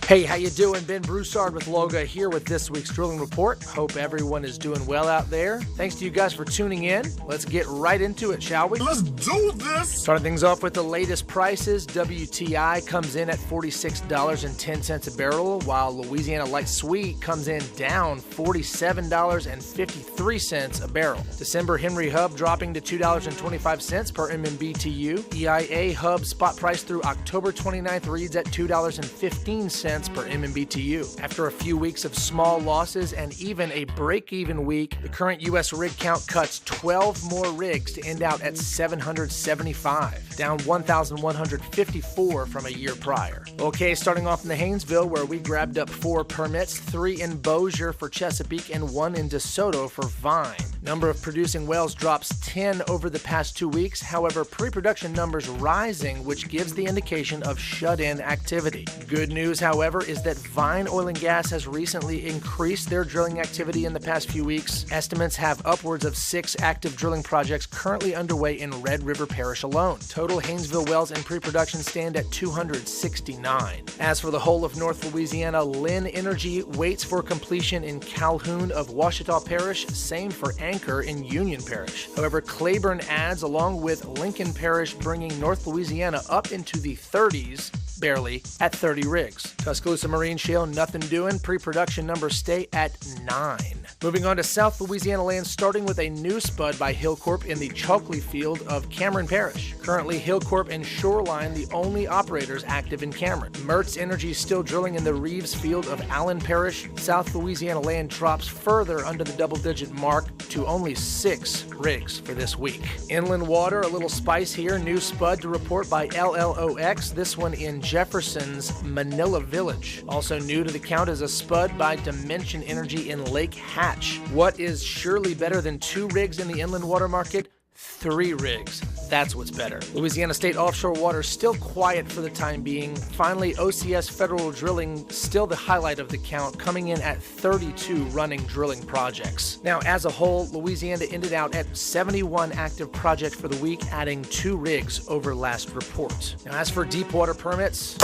Hey, how you doing? Ben Broussard with LOGA here with this week's drilling report. Hope everyone is doing well out there. Thanks to you guys for tuning in. Let's get right into it, shall we? Let's do this! Starting things off with the latest prices. WTI comes in at $46.10 a barrel, while Louisiana Light Sweet comes in down $47.53 a barrel. December Henry Hub dropping to $2.25 per MMBTU. EIA Hub spot price through October 29th reads at $2.15 per MMBTU. After a few weeks of small losses and even a break-even week, the current U.S. rig count cuts 12 more rigs to end out at 775, down 1,154 from a year prior. Okay, starting off in the Haynesville, where we grabbed up 4 permits, 3 in Bossier for Chesapeake and 1 in DeSoto for Vine. Number of producing wells drops 10 over the past 2 weeks. However, pre-production numbers rising, which gives the indication of shut-in activity. Good news, however, is that Vine Oil and Gas has recently increased their drilling activity in the past few weeks. Estimates have upwards of 6 active drilling projects currently underway in Red River Parish alone. Total Haynesville wells in pre-production stand at 269. As for the whole of North Louisiana, Lynn Energy waits for completion in Calhoun of Ouachita Parish, same for Anchor in Union Parish. However, Claiborne adds along with Lincoln Parish, bringing North Louisiana up into the 30s, barely, at 30 rigs. Tuscaloosa Marine Shale, nothing doing. Pre-production numbers stay at 9. Moving on to South Louisiana Land, starting with a new spud by Hillcorp in the Chalkley field of Cameron Parish. Currently, Hillcorp and Shoreline the only operators active in Cameron. Mertz Energy is still drilling in the Reeves field of Allen Parish. South Louisiana Land drops further under the double-digit mark to only 6 rigs for this week. Inland Water, a little spice here. New spud to report by LLOX, this one in Jefferson's Manila Village. Also new to the count is a spud by Dimension Energy in Lake Hatch. What is surely better than 2 rigs in the inland water market? 3 rigs. That's what's better. Louisiana State offshore water still quiet for the time being. Finally, OCS federal drilling still the highlight of the count, coming in at 32 running drilling projects. Now, as a whole, Louisiana ended out at 71 active projects for the week, adding 2 rigs over last report. Now, as for deep water permits,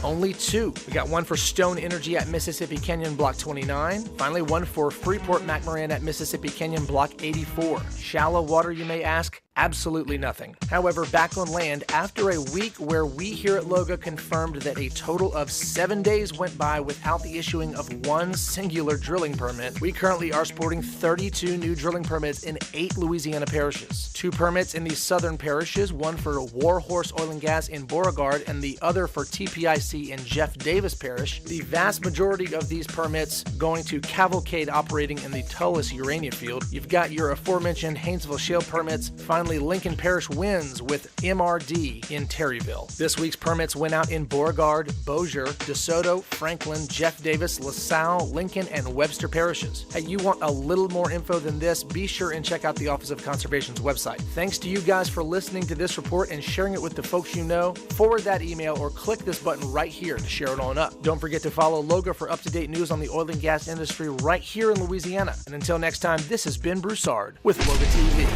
only 2. We got 1 for Stone Energy at Mississippi Canyon Block 29. Finally, 1 for Freeport McMoran at Mississippi Canyon Block 84. Shallow water, you may ask? Absolutely nothing. However, back on land, after a week where we here at LOGA confirmed that a total of 7 days went by without the issuing of 1 singular drilling permit, we currently are sporting 32 new drilling permits in 8 Louisiana parishes. 2 permits in the southern parishes, 1 for Warhorse Oil and Gas in Beauregard and the other for TPIC in Jeff Davis Parish. The vast majority of these permits going to Cavalcade operating in the Tullis Urania field. You've got your aforementioned Haynesville Shale permits. Finally, Lincoln Parish wins with MRD in Terryville. This week's permits went out in Beauregard, Bossier, DeSoto, Franklin, Jeff Davis, LaSalle, Lincoln, and Webster parishes. Hey, you want a little more info than this? Be sure and check out the Office of Conservation's website. Thanks to you guys for listening to this report and sharing it with the folks you know. Forward that email or click this button right here to share it on up. Don't forget to follow LOGA for up-to-date news on the oil and gas industry right here in Louisiana. And until next time, this has been Broussard with LOGA TV.